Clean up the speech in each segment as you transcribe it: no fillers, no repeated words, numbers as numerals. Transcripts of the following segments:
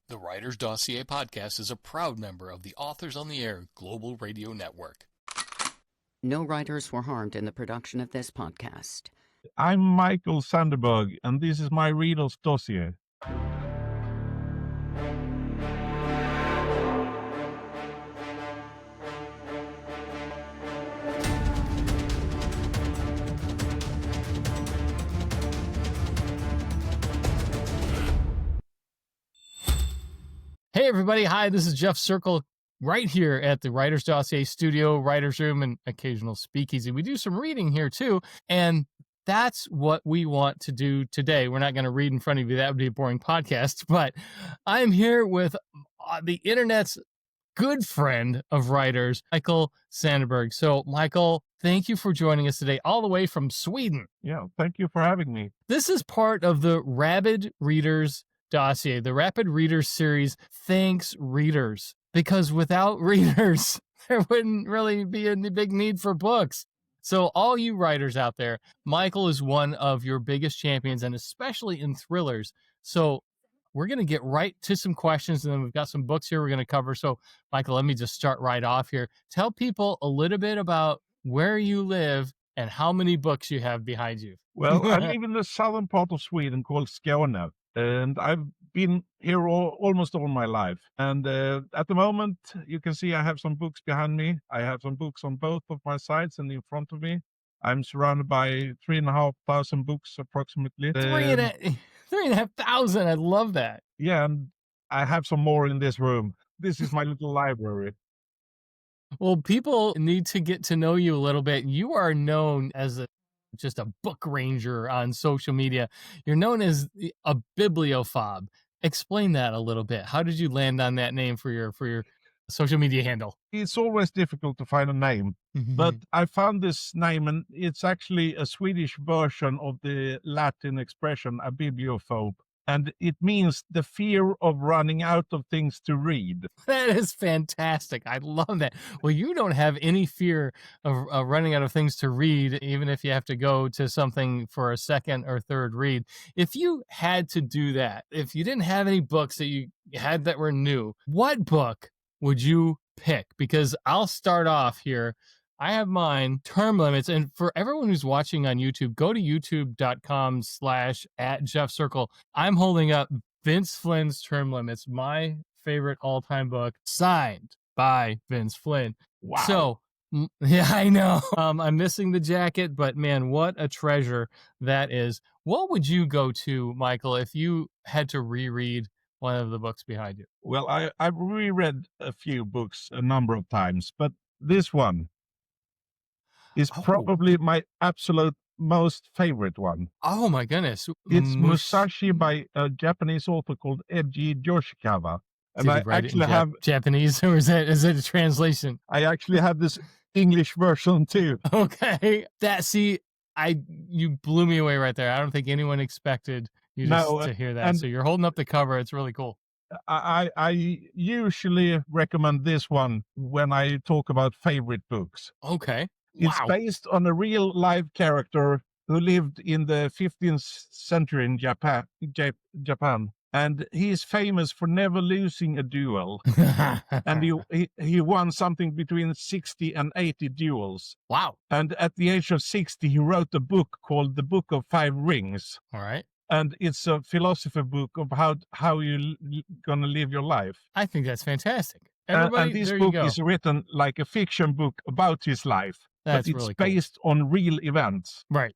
The Writer's Dossier podcast is a proud member of the Authors on the Air Global Radio Network. No writers were harmed in the production of this podcast. I'm Mikael Sandeberg, and this is my Reader's Dossier. Hey, everybody. Hi, this is Jeff Circle right here at the Writer's Dossier studio, writer's room, and occasional speakeasy. We do some reading here, too, and that's what we want to do today. We're not going to read in front of you. That would be a boring podcast, but I'm here with the internet's good friend of writers, Mikael Sandeberg. So, Mikael, thank you for joining us today, all the way from Sweden. Yeah, thank you for having me. This is part of the Rabid Readers Dossier, the Rapid Readers series. Thanks, readers, because without readers, there wouldn't really be any big need for books. So all you writers out there, Mikael is one of your biggest champions, and especially in thrillers. So we're going to get right to some questions, and then we've got some books here we're going to cover. So, Mikael, let me just start right off here. Tell people a little bit about where you live and how many books you have behind you. Well, I live in the southern part of Sweden called Skåne, and I've been here almost all my life. And at the moment, you can see I have some books behind me. I have some books on both of my sides and in front of me. I'm surrounded by 3,500 books approximately. 3,500. I love that. Yeah, and I have some more in this room. This is my little library. Well, people need to get to know you a little bit. You are known as just a book ranger on social media. You're known as a bibliophobe. Explain that a little bit. How did you land on that name for your social media handle? It's always difficult to find a name, but I found this name, and it's actually a Swedish version of the Latin expression, a bibliophobe. And it means the fear of running out of things to read. That is fantastic. I love that. Well, you don't have any fear of running out of things to read, even if you have to go to something for a second or third read. If you had to do that, if you didn't have any books that you had that were new, what book would you pick? Because I'll start off here. I have mine, Term Limits. And for everyone who's watching on YouTube, go to youtube.com/@JeffCircle. I'm holding up Vince Flynn's Term Limits, my favorite all-time book, signed by Vince Flynn. Wow. So, yeah, I know. I'm missing the jacket, but man, what a treasure that is. What would you go to, Mikael, if you had to reread one of the books behind you? Well, I've reread a few books a number of times, but this one is probably my absolute most favorite one. Oh my goodness. It's Musashi by a Japanese author called Eiji Yoshikawa. And I actually have Japanese, or is it a translation? I actually have this English version too. Okay. You blew me away right there. I don't think anyone expected you to hear that. So you're holding up the cover. It's really cool. I usually recommend this one when I talk about favorite books. Okay. It's based on a real live character who lived in the 15th century in Japan. And he is famous for never losing a duel. And he won something between 60 and 80 duels. Wow. And at the age of 60, he wrote a book called The Book of Five Rings. All right. And it's a philosophy book of how you're going to live your life. I think that's fantastic. And this book is written like a fiction book about his life. That's but it's really cool. based on real events. Right.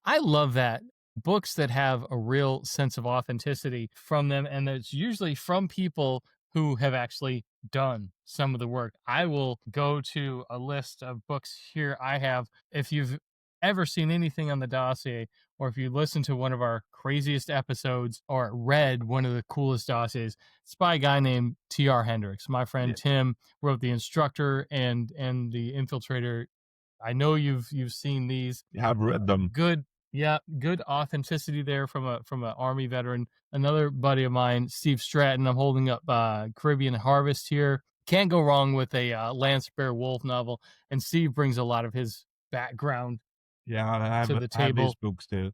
I love that. Books that have a real sense of authenticity from them, and it's usually from people who have actually done some of the work. I will go to a list of books here I have. If you've ever seen anything on the dossier, or if you listen to one of our craziest episodes or read one of the coolest dossiers, it's by a guy named T.R. Hendricks. My friend Tim wrote The Instructor and The Infiltrator. I know you've seen these. I've read them. Good authenticity there from an Army veteran. Another buddy of mine, Steve Stratton. I'm holding up Caribbean Harvest here. Can't go wrong with a Lance Bear Wolf novel. And Steve brings a lot of his background to the table. These books too.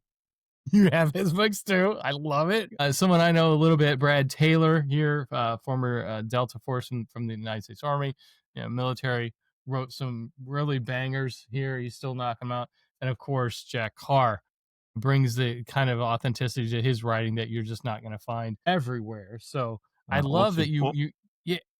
You have his books too. I love it. Someone I know a little bit, Brad Taylor here, former Delta Force from the United States Army, military, wrote some really bangers here. He's still knocking them out. And of course, Jack Carr brings the kind of authenticity to his writing that you're just not going to find everywhere. So I love Also, that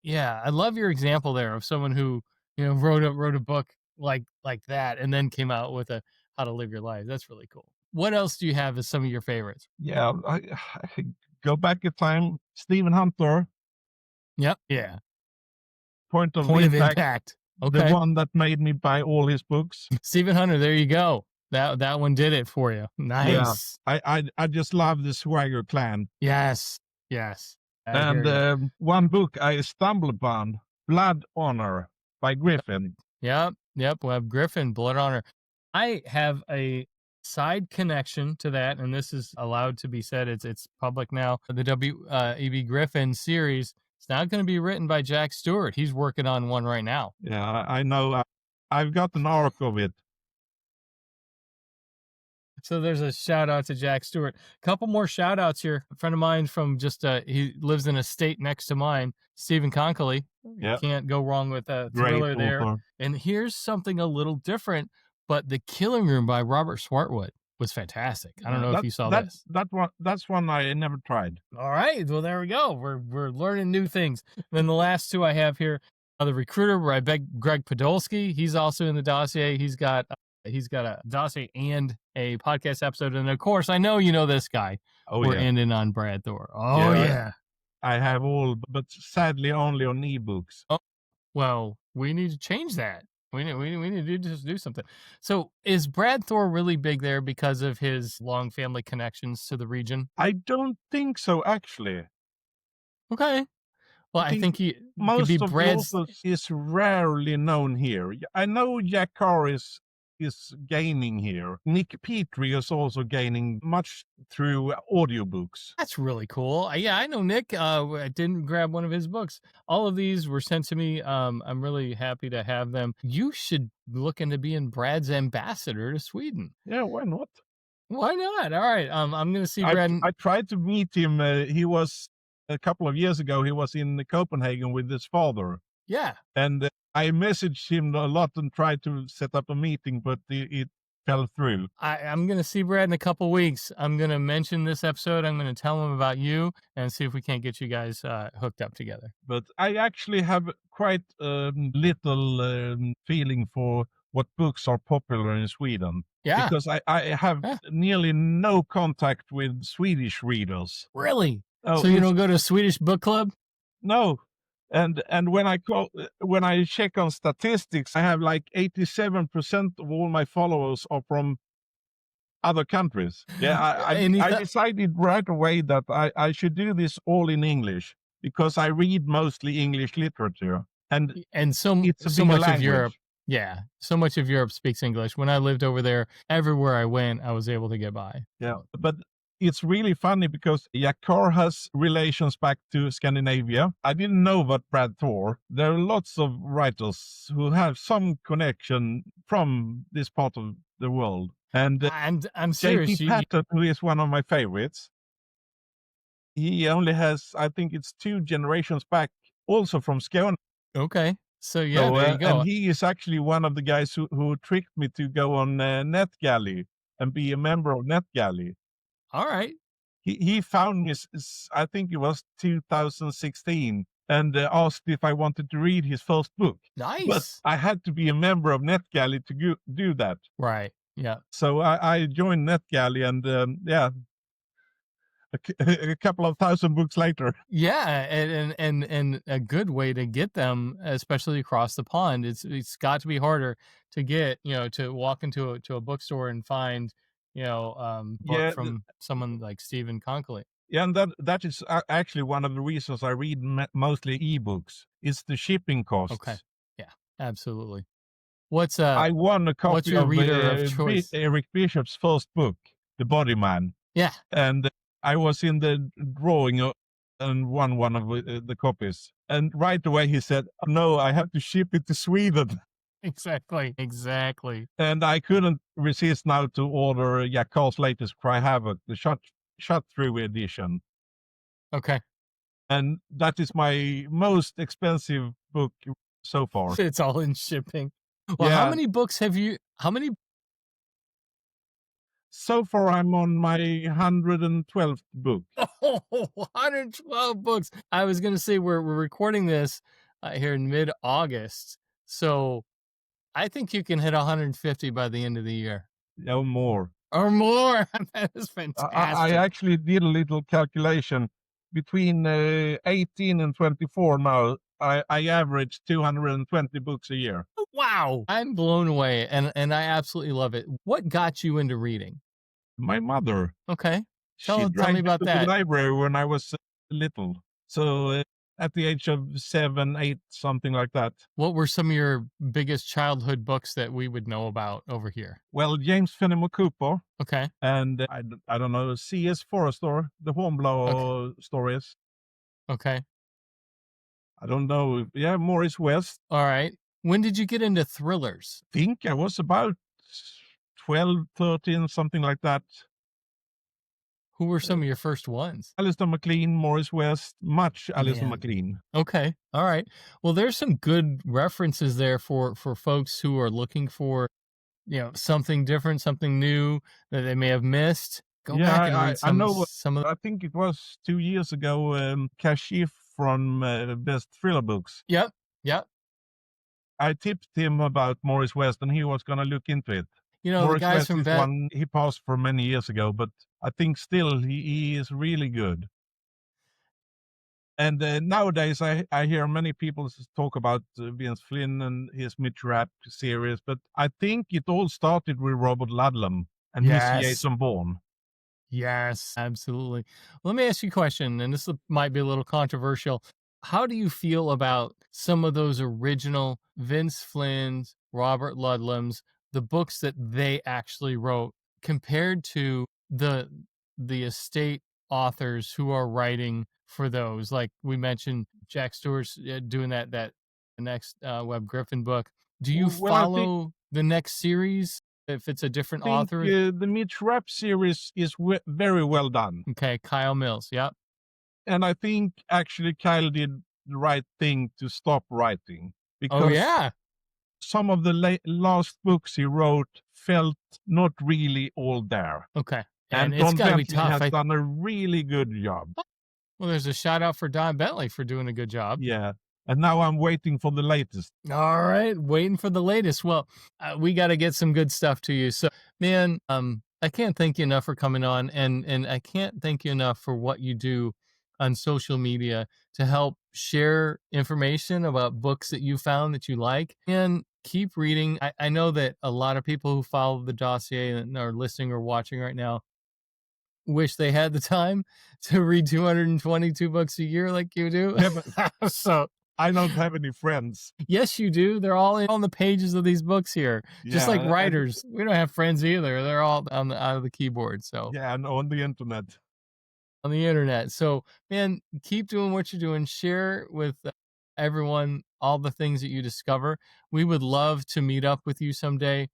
yeah, I love your example there of someone who wrote a book like that and then came out with a How to Live Your Life. That's really cool. What else do you have as some of your favorites? yeah, I go back in time. Stephen Hunter, Yep. Yeah. Point of Point of Impact, Impact. the Okay. one that made me buy all his books. Stephen Hunter, there you go. That one did it for you. Nice. I just love the Swagger clan. Yes. Yes. I hear And ya. one book I stumbled upon, Blood Honor by Griffin. Yep. Webb Griffin, Blood Honor. I have a side connection to that, and this is allowed to be said. It's public now. The W.E.B. Griffin series. It's now going to be written by Jack Stewart. He's working on one right now. Yeah, I know. I've got an arc of it. So there's a shout out to Jack Stewart. A couple more shout outs here. A friend of mine from he lives in a state next to mine, Stephen Conkley. Yeah. Can't go wrong with a Great thriller there. author. And here's something a little different, but The Killing Room by Robert Swartwood was fantastic. I don't know if you saw this. That's one I never tried. All right. Well, there we go. We're learning new things. Then the last two I have here, The Recruiter by Greg Podolsky. He's also in the dossier. He's got a dossier and a podcast episode. And of course, I know you know this guy. Oh, We're yeah. ending on Brad Thor. Oh, yeah. I have all, but sadly only on ebooks. Oh, well, we need to change that. We need to do something. So is Brad Thor really big there because of his long family connections to the region? I don't think so, actually. Okay. Well, I think he could Most be of Brad's. the authors is rarely known here. I know Jack Carr is gaining here. Nick Petrie is also gaining much through audiobooks. That's really cool. Yeah, I know Nick. I didn't grab one of his books. All of these were sent to me. I'm really happy to have them. You should look into being Brad's ambassador to Sweden. Yeah, why not? Why not? All right. I'm going to see Brad. I tried to meet him. He was a couple of years ago. He was in Copenhagen with his father. Yeah. And I messaged him a lot and tried to set up a meeting, but it fell through. I'm going to see Brad in a couple weeks. I'm going to mention this episode. I'm going to tell him about you and see if we can't get you guys hooked up together. But I actually have quite little feeling for what books are popular in Sweden. Yeah. Because I have nearly no contact with Swedish readers. Really? Oh, so you don't go to a Swedish book club? No. And when I check on statistics, I have like 87% of all my followers are from other countries. Yeah, I decided right away that I should do this all in English because I read mostly English literature, and so much of Europe. Yeah, so much of Europe speaks English. When I lived over there, everywhere I went, I was able to get by. Yeah, but it's really funny because Jack Carr has relations back to Scandinavia. I didn't know about Brad Thor. There are lots of writers who have some connection from this part of the world. And I'm serious. J.P. Patton, who is one of my favorites, he only has, I think it's 2 generations back, also from Skåne. Okay. So, yeah, there you go. And he is actually one of the guys who tricked me to go on NetGalley and be a member of NetGalley. All right. He found me, I think it was 2016, and asked if I wanted to read his first book. Nice. But I had to be a member of NetGalley to do that. Right. Yeah. So I joined NetGalley, and a couple of thousand books later. Yeah, and a good way to get them, especially across the pond. It's got to be harder to get, to walk into a bookstore and find, book from someone like Stephen Conkley. Yeah, and that is actually one of the reasons I read mostly ebooks. It's the shipping costs. Okay. Yeah, absolutely. I won a copy of Eric Bishop's first book, The Body Man. Yeah. And I was in the drawing and won one of the copies. And right away he said, "No, I have to ship it to Sweden." Exactly. And I couldn't resist now to order Jack Carl's latest Cry Havoc, the shot through edition. Okay. And that is my most expensive book so far. It's all in shipping. Well, Yeah. how many So far, I'm on my 112th book. Oh, 112 books. I was going to say we're recording this here in mid-August. So I think you can hit 150 by the end of the year No more. or more. That is I fantastic. actually did a little calculation. Between 18 and 24 now, I average 220 books a year. Wow. I'm blown away and I absolutely love it. What got you into reading? My mother, Okay. she Tell me dragged me about to that. the library when I was little. So at the age of 7, 8, something like that. What were some of your biggest childhood books that we would know about over here? Well, James Fenimore Cooper Okay. and I don't know, C.S. Forester, the Hornblower stories. Okay. I don't know. Yeah, Morris West. All right. When did you get into thrillers? I think I was about 12, 13, something like that. Who were some of your first ones? Alistair MacLean, Morris West, much Alistair Man. MacLean. Okay. All right. Well, there's some good references there for folks who are looking for, something different, something new that they may have missed. Go Yeah, back and read I know. some of I think it was 2 years ago, Kashif from Best Thriller Books. Yep. Yep. I tipped him about Morris West and he was going to look into it. The Morris guys West from is one he passed for many years ago, but I think still he is really good. And nowadays I hear many people talk about Vince Flynn and his Mitch Rapp series, but I think it all started with Robert Ludlum and his Jason Bourne. Yes, absolutely. Let me ask you a question, and this might be a little controversial. How do you feel about some of those original Vince Flynn's, Robert Ludlum's, the books that they actually wrote, compared to the estate authors who are writing for those? Like we mentioned, Jack Stewart's doing that next Webb Griffin book. Do you Well, I think- follow the next series if it's a different I think author? the Mitch Rapp series is very well done. Okay, Kyle Mills. Yep. And I think actually Kyle did the right thing to stop writing. Because Oh yeah. some of the last books he wrote felt not really all there. Okay. And it's Don got to be Bentley tough. has done a really good job. Well, there's a shout out for Don Bentley for doing a good job. Yeah. And now I'm waiting for the latest. All right, waiting for the latest. Well, we got to get some good stuff to you. So, man, I can't thank you enough for coming on, and I can't thank you enough for what you do on social media to help share information about books that you found that you like, and keep reading. I know that a lot of people who follow the dossier and are listening or watching right now wish they had the time to read 222 books a year like you do. Yeah, So I don't have any friends. yes, you do. They're all on the pages of these books here. Just like Yeah, writers. We don't have friends either. They're all out of the keyboard. So Yeah, and on the internet. on the internet. So, man, keep doing what you're doing. Share with everyone all the things that you discover. We would love to meet up with you someday.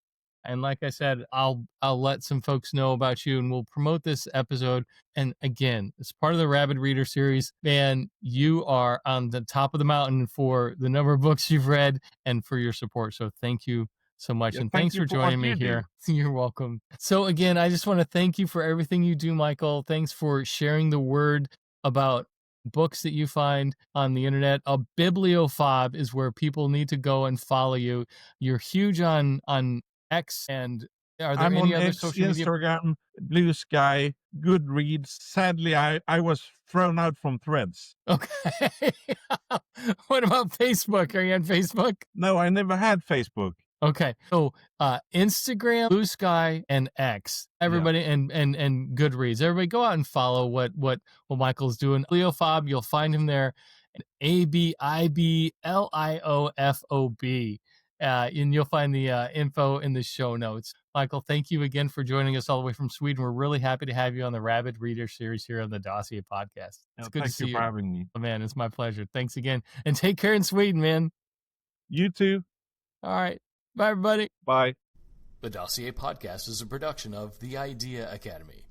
And like I said, I'll let some folks know about you and we'll promote this episode. And again, it's part of the Rabid Reader series. Man, you are on the top of the mountain for the number of books you've read and for your support. So thank you so much. Yeah, and thank thanks you for for what joining me you do. here. You're welcome. So again, I just want to thank you for everything you do, Michael. Thanks for sharing the word about books that you find on the internet. A bibliophobe is where people need to go and follow you. You're huge on X, and are there I'm any on other X, social media? Instagram, Blue Sky, Goodreads. Sadly, I was thrown out from Threads. Okay. What about Facebook? Are you on Facebook? No, I never had Facebook. Okay. So Instagram, Blue Sky, and X. Everybody and Goodreads. Everybody go out and follow what Michael's doing. Bibliophobe, you'll find him there. ABIBLIOFOB. And you'll find the info in the show notes. Michael, thank you again for joining us all the way from Sweden. We're really happy to have you on the Rabid Reader series here on the Dossier podcast. It's good to see Thank you for having me. Oh, man, it's my pleasure. Thanks again. And take care in Sweden, man. You too. All right. Bye, everybody. Bye. The Dossier Podcast is a production of The Idea Academy.